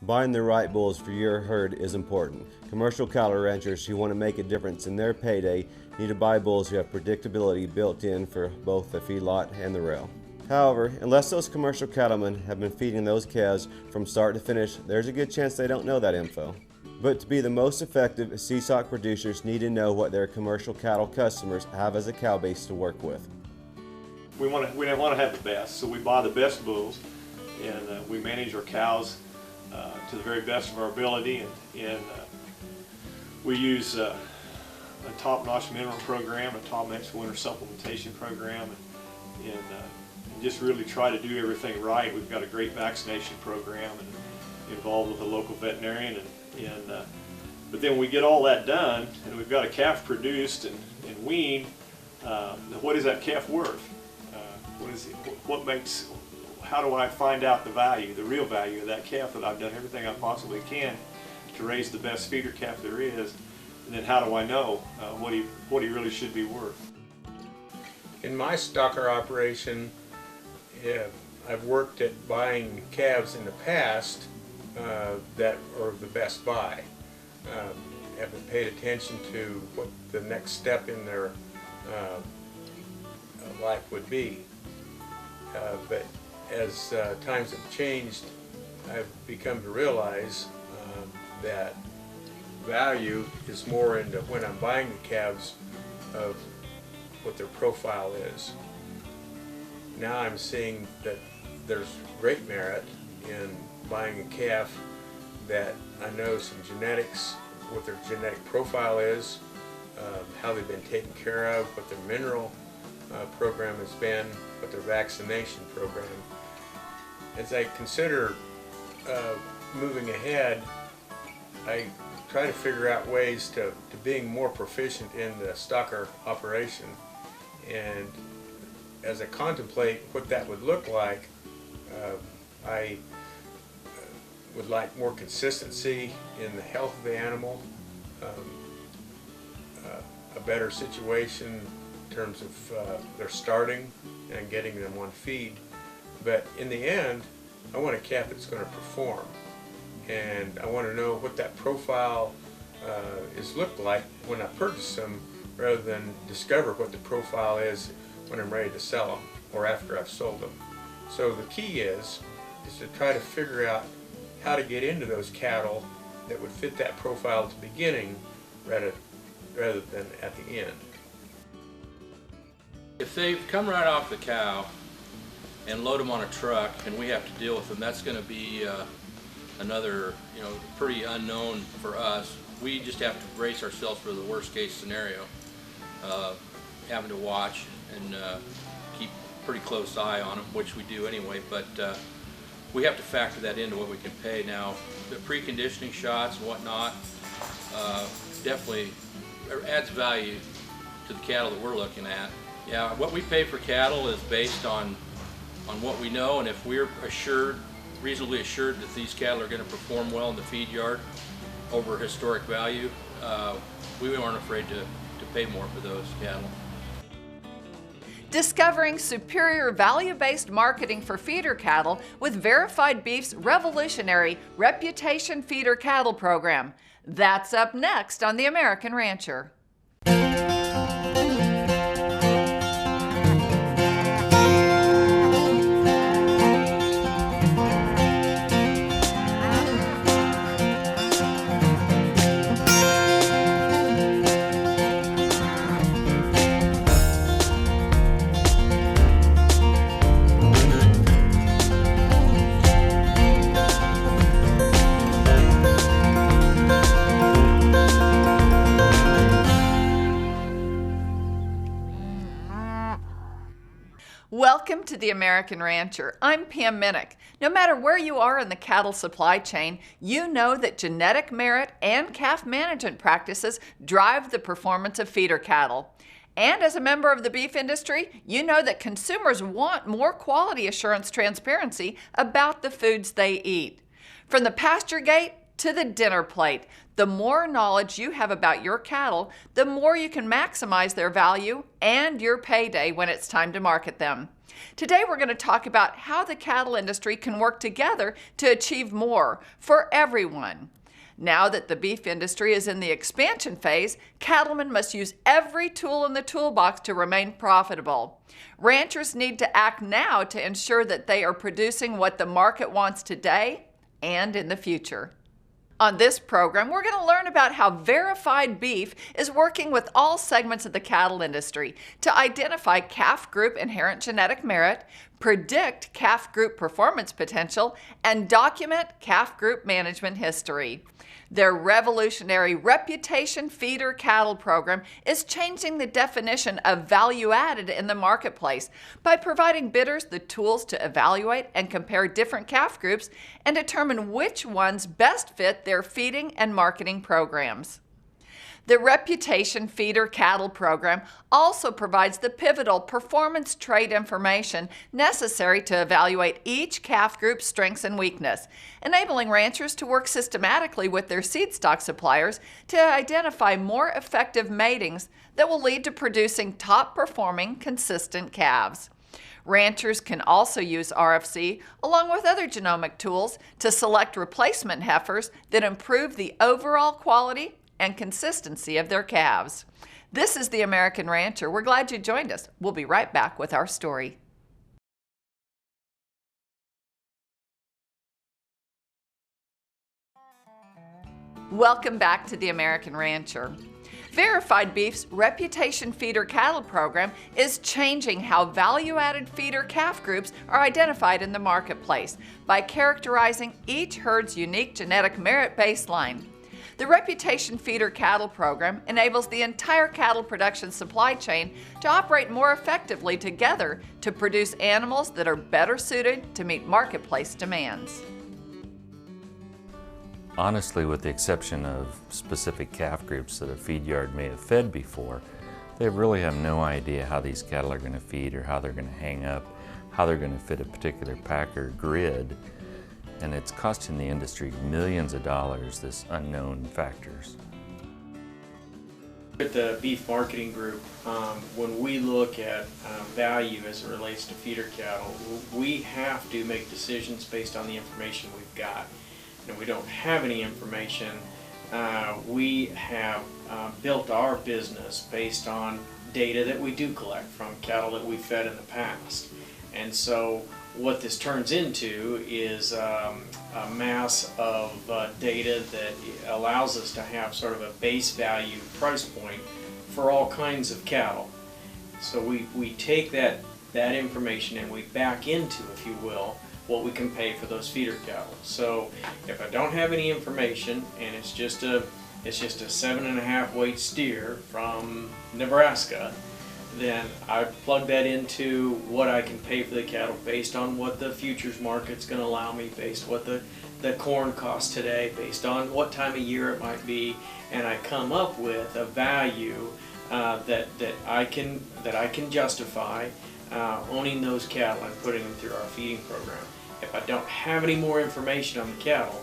Buying the right bulls for your herd is important. Commercial cattle ranchers who want to make a difference in their payday need to buy bulls who have predictability built in for both the feedlot and the rail. However, unless those commercial cattlemen have been feeding those calves from start to finish, there's a good chance they don't know that info. But to be the most effective, seed stock producers need to know what their commercial cattle customers have as a cow base to work with. We want to have the best, so we buy the best bulls, and we manage our cows to the very best of our ability, and we use a top-notch mineral program, a top-notch winter supplementation program, and just really try to do everything right. We've got a great vaccination program and involved with a local veterinarian, but then we get all that done, and we've got a calf produced and weaned. What is that calf worth? How do I find out the value, the real value of that calf that I've done everything I possibly can to raise the best feeder calf there is, and then how do I know what he really should be worth? In my stocker operation, I've worked at buying calves in the past that are the best buy. Haven't paid attention to what the next step in their life would be. But as times have changed, I've become to realize that value is more into when I'm buying the calves of what their profile is. Now I'm seeing that there's great merit in buying a calf that I know some genetics, what their genetic profile is, how they've been taken care of, what their mineral program has been, what their vaccination program. As I consider moving ahead, I try to figure out ways to being more proficient in the stocker operation. And as I contemplate what that would look like, I would like more consistency in the health of the animal, a better situation in terms of their starting and getting them on feed. But in the end, I want a calf that's going to perform, and I want to know what that profile is looked like when I purchase them, rather than discover what the profile is when I'm ready to sell them or after I've sold them. So the key is to try to figure out how to get into those cattle that would fit that profile at the beginning rather than at the end. If they've come right off the cow and load them on a truck and we have to deal with them, that's going to be another, pretty unknown for us. We just have to brace ourselves for the worst case scenario, having to watch and keep a pretty close eye on them, which we do anyway, but we have to factor that into what we can pay. Now, the preconditioning shots and whatnot definitely adds value to the cattle that we're looking at. Yeah, what we pay for cattle is based on what we know, and if we're reasonably assured that these cattle are going to perform well in the feed yard over historic value, we aren't afraid to pay more for those cattle. Discovering superior value-based marketing for feeder cattle with Verified Beef's revolutionary Reputation Feeder Cattle program. That's up next on The American Rancher. Welcome to The American Rancher. I'm Pam Minnick. No matter where you are in the cattle supply chain, you know that genetic merit and calf management practices drive the performance of feeder cattle. And as a member of the beef industry, you know that consumers want more quality assurance transparency about the foods they eat. From the pasture gate to the dinner plate. The more knowledge you have about your cattle, the more you can maximize their value and your payday when it's time to market them. Today we're going to talk about how the cattle industry can work together to achieve more for everyone. Now that the beef industry is in the expansion phase, cattlemen must use every tool in the toolbox to remain profitable. Ranchers need to act now to ensure that they are producing what the market wants today and in the future. On this program, we're going to learn about how Verified Beef is working with all segments of the cattle industry to identify calf group inherent genetic merit, predict calf group performance potential, and document calf group management history. Their revolutionary reputation feeder cattle program is changing the definition of value added in the marketplace by providing bidders the tools to evaluate and compare different calf groups and determine which ones best fit their feeding and marketing programs. The Reputation Feeder Cattle Program also provides the pivotal performance trait information necessary to evaluate each calf group's strengths and weakness, enabling ranchers to work systematically with their seed stock suppliers to identify more effective matings that will lead to producing top-performing, consistent calves. Ranchers can also use RFC along with other genomic tools to select replacement heifers that improve the overall quality and consistency of their calves. This is The American Rancher. We're glad you joined us. We'll be right back with our story. Welcome back to The American Rancher. Verified Beef's Reputation Feeder Cattle Program is changing how value-added feeder calf groups are identified in the marketplace by characterizing each herd's unique genetic merit baseline. The Reputation Feeder Cattle Program enables the entire cattle production supply chain to operate more effectively together to produce animals that are better suited to meet marketplace demands. Honestly, with the exception of specific calf groups that a feed yard may have fed before, they really have no idea how these cattle are going to feed or how they're going to hang up, how they're going to fit a particular pack or grid. And it's costing the industry millions of dollars, this unknown factors. At the beef marketing group, when we look at value as it relates to feeder cattle, we have to make decisions based on the information we've got. And if we don't have any information, we have built our business based on data that we do collect from cattle that we've fed in the past. And so what this turns into is a mass of data that allows us to have sort of a base value price point for all kinds of cattle. So we take that information and we back into, if you will, what we can pay for those feeder cattle. So if I don't have any information and it's just a 7.5 weight steer from Nebraska, then I plug that into what I can pay for the cattle based on what the futures market's going to allow me, based on what the corn costs today, based on what time of year it might be, and I come up with a value that I can justify owning those cattle and putting them through our feeding program. If I don't have any more information on the cattle,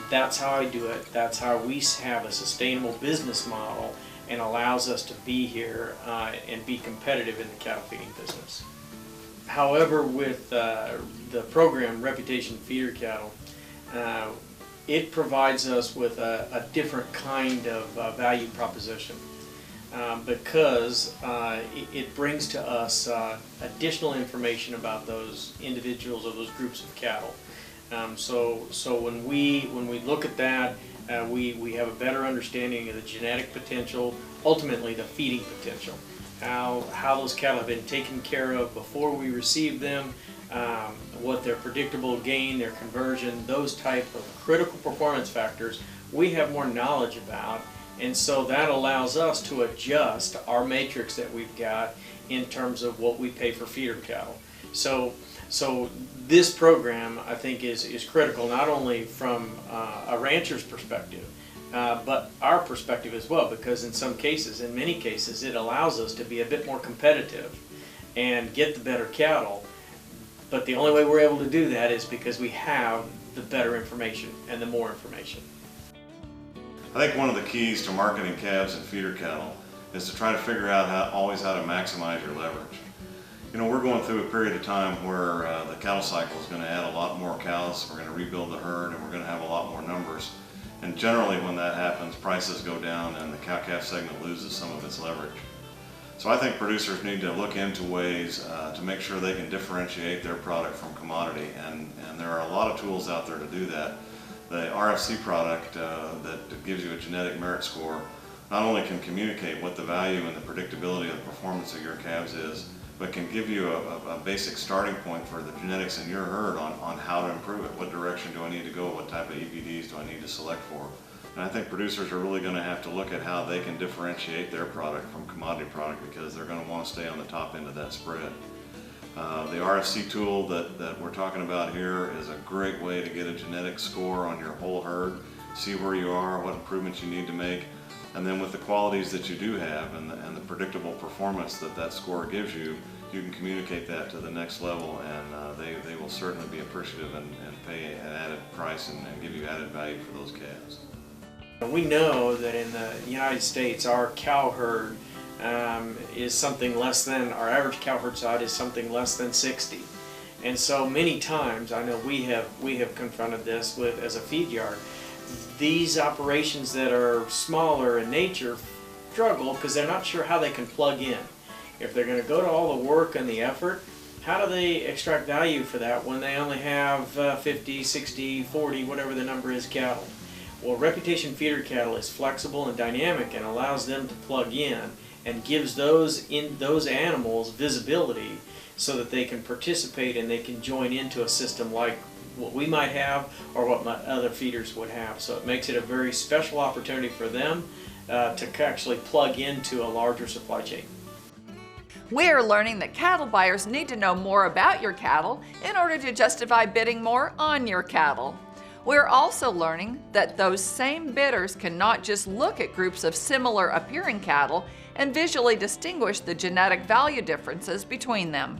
that's how I do it. That's how we have a sustainable business model and allows us to be here and be competitive in the cattle feeding business. However, with the program Reputation Feeder Cattle, it provides us with a different kind of value proposition because it brings to us additional information about those individuals or those groups of cattle. So when we look at that, we have a better understanding of the genetic potential, ultimately the feeding potential, how those cattle have been taken care of before we receive them, what their predictable gain, their conversion, those type of critical performance factors we have more knowledge about, and so that allows us to adjust our matrix that we've got in terms of what we pay for feeder cattle. So this program, I think, is critical not only from a rancher's perspective, but our perspective as well, because in many cases, it allows us to be a bit more competitive and get the better cattle. But the only way we're able to do that is because we have the better information and the more information. I think one of the keys to marketing calves and feeder cattle is to try to figure out always how to maximize your leverage. You know, we're going through a period of time where the cattle cycle is going to add a lot more cows, we're going to rebuild the herd, and we're going to have a lot more numbers. And generally when that happens, prices go down and the cow-calf segment loses some of its leverage. So I think producers need to look into ways to make sure they can differentiate their product from commodity, and there are a lot of tools out there to do that. The RFC product that gives you a genetic merit score not only can communicate what the value and the predictability of the performance of your calves is, but can give you a basic starting point for the genetics in your herd on how to improve it. What direction do I need to go? What type of EPDs do I need to select for? And I think producers are really going to have to look at how they can differentiate their product from commodity product, because they're going to want to stay on the top end of that spread. The RFC tool that we're talking about here is a great way to get a genetic score on your whole herd, see where you are, what improvements you need to make, and then with the qualities that you do have and the predictable performance that score gives you, you can communicate that to the next level, and they will certainly be appreciative and pay an added price and give you added value for those calves. We know that in the United States, our cow herd is something less than, our average cow herd size is something less than 60. And so many times, I know we have confronted this with, as a feed yard, these operations that are smaller in nature struggle because they're not sure how they can plug in. If they're going to go to all the work and the effort, how do they extract value for that when they only have 50, 60, 40, whatever the number is, cattle? Well, Reputation feeder cattle is flexible and dynamic and allows them to plug in and gives those animals visibility so that they can participate and they can join into a system like what we might have or what other feeders would have. So it makes it a very special opportunity for them to actually plug into a larger supply chain. We are learning that cattle buyers need to know more about your cattle in order to justify bidding more on your cattle. We're also learning that those same bidders can not just look at groups of similar appearing cattle and visually distinguish the genetic value differences between them.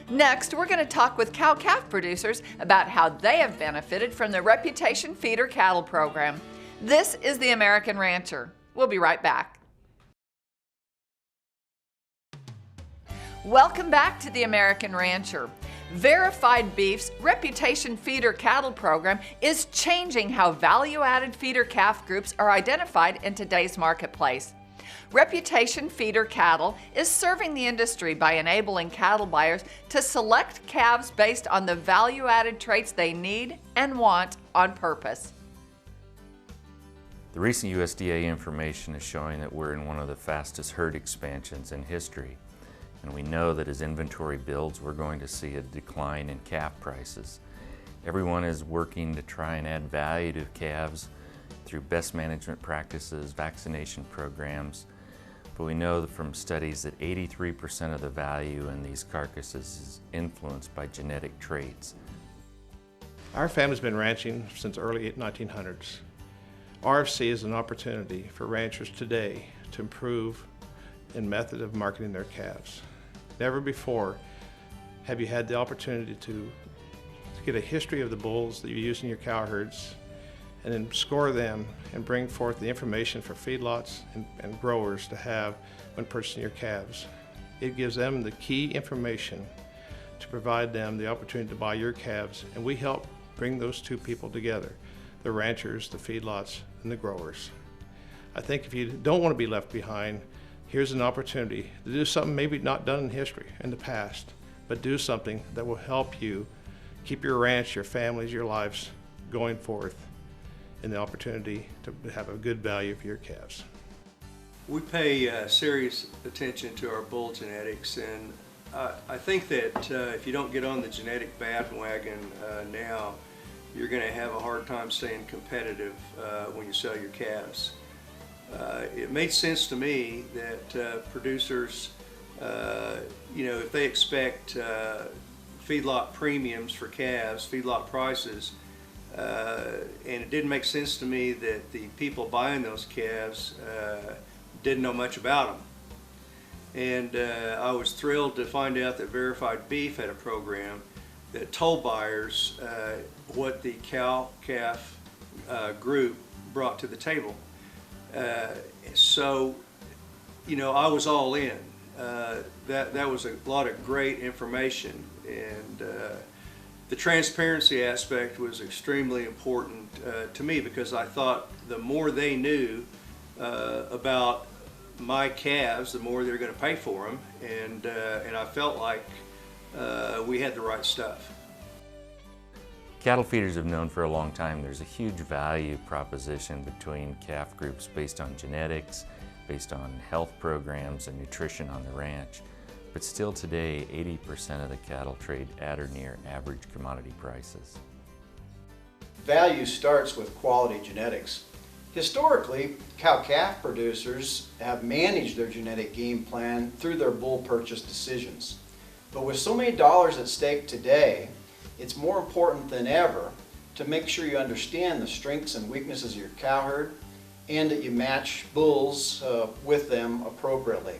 Next, we're going to talk with cow-calf producers about how they have benefited from the Reputation Feeder Cattle Program. This is The American Rancher. We'll be right back. Welcome back to The American Rancher. Verified Beef's Reputation Feeder Cattle Program is changing how value-added feeder calf groups are identified in today's marketplace. Reputation Feeder Cattle is serving the industry by enabling cattle buyers to select calves based on the value-added traits they need and want on purpose. The recent USDA information is showing that we're in one of the fastest herd expansions in history. And we know that as inventory builds, we're going to see a decline in calf prices. Everyone is working to try and add value to calves through best management practices, vaccination programs, but we know that from studies that 83% of the value in these carcasses is influenced by genetic traits. Our family's been ranching since early 1900s. RFC is an opportunity for ranchers today to improve in method of marketing their calves. Never before have you had the opportunity to get a history of the bulls that you use in your cow herds and then score them and bring forth the information for feedlots and growers to have when purchasing your calves. It gives them the key information to provide them the opportunity to buy your calves, and we help bring those two people together, the ranchers, the feedlots, and the growers. I think if you don't want to be left behind, here's an opportunity to do something maybe not done in history, in the past, but do something that will help you keep your ranch, your families, your lives going forth in the opportunity to have a good value for your calves. We pay serious attention to our bull genetics, and I think that if you don't get on the genetic bandwagon now, you're going to have a hard time staying competitive when you sell your calves. It made sense to me that producers, if they expect feedlot premiums for calves, feedlot prices, and it didn't make sense to me that the people buying those calves didn't know much about them. And I was thrilled to find out that Verified Beef had a program that told buyers what the cow-calf group brought to the table. So, you know, I was all in. That was a lot of great information, and the transparency aspect was extremely important to me, because I thought the more they knew about my calves, the more they're going to pay for them, and I felt like we had the right stuff. Cattle feeders have known for a long time there's a huge value proposition between calf groups based on genetics, based on health programs and nutrition on the ranch. But still today, 80% of the cattle trade at or near average commodity prices. Value starts with quality genetics. Historically, cow-calf producers have managed their genetic game plan through their bull purchase decisions. But with so many dollars at stake today, it's more important than ever to make sure you understand the strengths and weaknesses of your cow herd, and that you match bulls with them appropriately.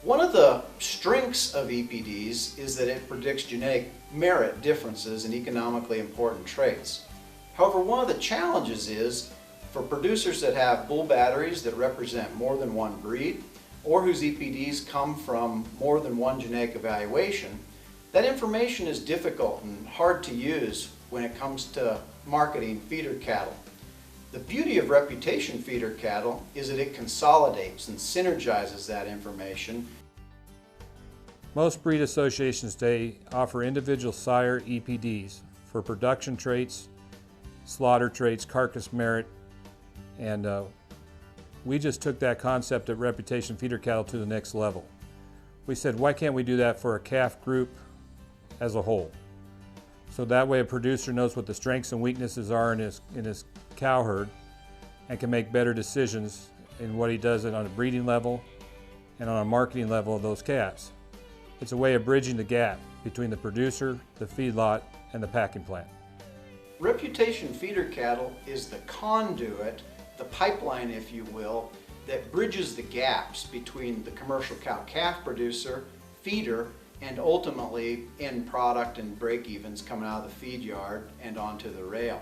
One of the strengths of EPDs is that it predicts genetic merit differences in economically important traits. However, one of the challenges is for producers that have bull batteries that represent more than one breed, or whose EPDs come from more than one genetic evaluation, that information is difficult and hard to use when it comes to marketing feeder cattle. The beauty of reputation feeder cattle is that it consolidates and synergizes that information. Most breed associations today offer individual sire EPDs for production traits, slaughter traits, carcass merit, and we just took that concept of reputation feeder cattle to the next level. We said, why can't we do that for a calf group as a whole? So that way a producer knows what the strengths and weaknesses are in his cow herd and can make better decisions in what he does on a breeding level and on a marketing level of those calves. It's a way of bridging the gap between the producer, the feedlot, and the packing plant. Reputation feeder cattle is the conduit, the pipeline, if you will, that bridges the gaps between the commercial cow-calf producer, feeder, and ultimately end product and break-evens coming out of the feed yard and onto the rail.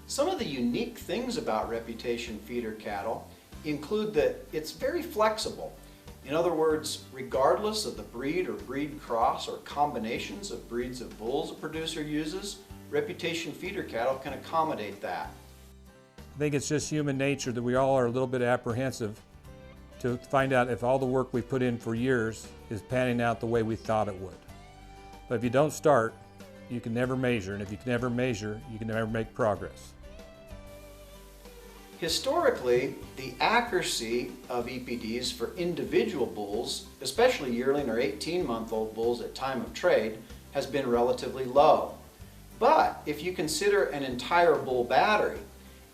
Some of the unique things about reputation feeder cattle include that it's very flexible. In other words, regardless of the breed or breed cross or combinations of breeds of bulls a producer uses, reputation feeder cattle can accommodate that. I think it's just human nature that we all are a little bit apprehensive to find out if all the work we put in for years is panning out the way we thought it would. But if you don't start, you can never measure, and if you can never measure, you can never make progress. Historically, the accuracy of EPDs for individual bulls, especially yearling or 18-month-old bulls at time of trade, has been relatively low. But if you consider an entire bull battery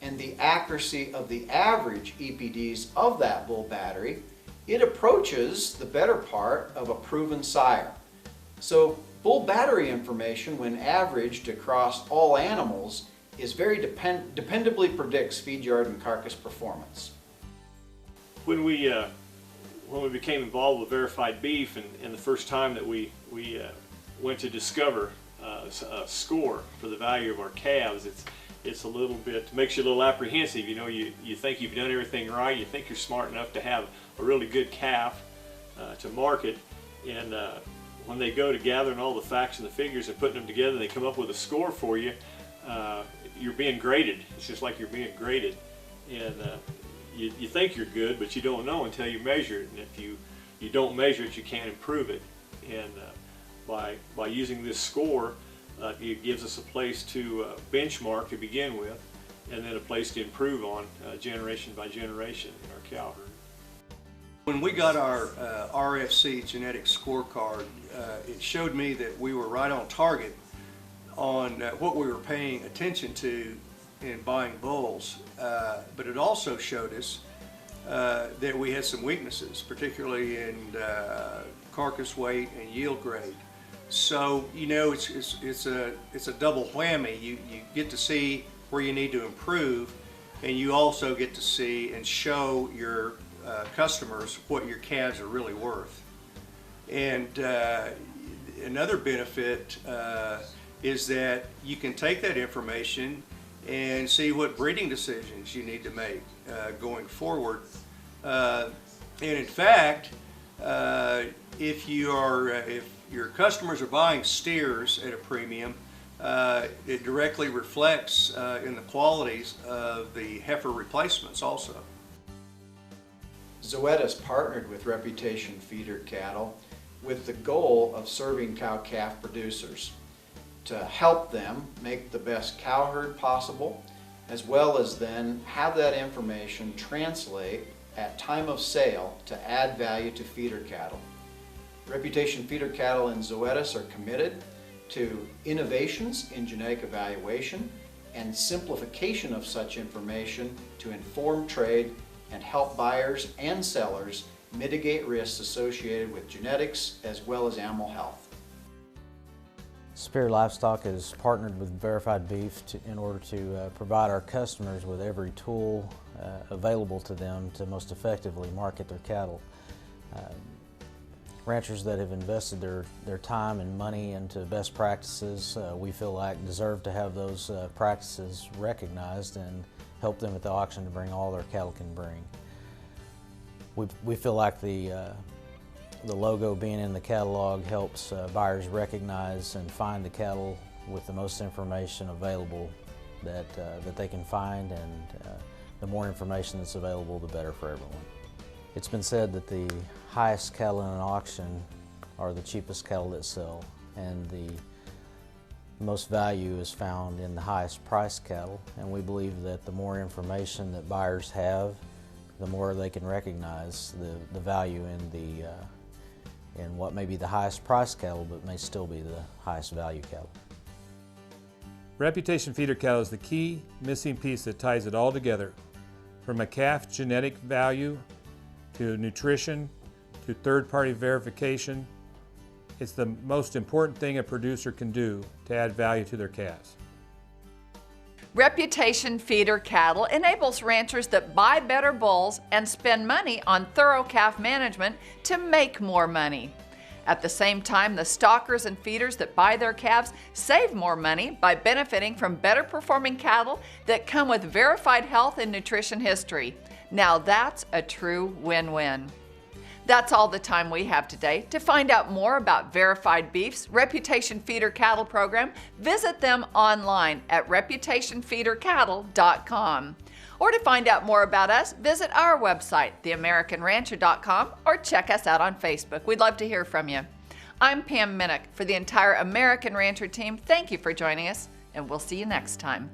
and the accuracy of the average EPDs of that bull battery, it approaches the better part of a proven sire. So bull battery information, when averaged across all animals, is very dependably predicts feed yard and carcass performance. When we became involved with Verified Beef, and the first time that we went to discover a score for the value of our calves, it's a little bit, makes you a little apprehensive. You know, you think you've done everything right, you think you're smart enough to have a really good calf to market, and when they go to gathering all the facts and the figures and putting them together, they come up with a score for you. You're being graded. It's just like you're being graded, and you think you're good, but you don't know until you measure it. And if you don't measure it, you can't improve it. And by using this score, it gives us a place to benchmark to begin with, and then a place to improve on generation by generation in our cow herd. When we got our RFC genetic scorecard, it showed me that we were right on target on what we were paying attention to in buying bulls, but it also showed us that we had some weaknesses, particularly in carcass weight and yield grade. So, you know, it's a double whammy. You get to see where you need to improve, and you also get to see and show your customers what your calves are really worth. And another benefit is that you can take that information and see what breeding decisions you need to make going forward. And in fact, if your customers are buying steers at a premium, it directly reflects in the qualities of the heifer replacements also. Zoetis partnered with Reputation Feeder Cattle with the goal of serving cow-calf producers to help them make the best cow herd possible, as well as then have that information translate at time of sale to add value to feeder cattle. Reputation Feeder Cattle and Zoetis are committed to innovations in genetic evaluation and simplification of such information to inform trade and help buyers and sellers mitigate risks associated with genetics as well as animal health. Superior Livestock has partnered with Verified Beef in order to provide our customers with every tool available to them to most effectively market their cattle. Ranchers that have invested their time and money into best practices, we feel like deserve to have those practices recognized and help them at the auction to bring all their cattle can bring. We feel like the logo being in the catalog helps buyers recognize and find the cattle with the most information available that they can find, and the more information that's available, the better for everyone. It's been said that the highest cattle in an auction are the cheapest cattle that sell, and the most value is found in the highest priced cattle, and we believe that the more information that buyers have, the more they can recognize the value in what may be the highest priced cattle but may still be the highest value cattle. Reputation Feeder Cattle is the key missing piece that ties it all together, from a calf genetic value to nutrition to third-party verification. It's the most important thing a producer can do to add value to their calves. Reputation Feeder Cattle enables ranchers that buy better bulls and spend money on thorough calf management to make more money. At the same time, the stockers and feeders that buy their calves save more money by benefiting from better performing cattle that come with verified health and nutrition history. Now that's a true win-win. That's all the time we have today. To find out more about Verified Beef's Reputation Feeder Cattle program, visit them online at reputationfeedercattle.com. Or to find out more about us, visit our website, theamericanrancher.com, or check us out on Facebook. We'd love to hear from you. I'm Pam Minnick. For the entire American Rancher team, thank you for joining us, and we'll see you next time.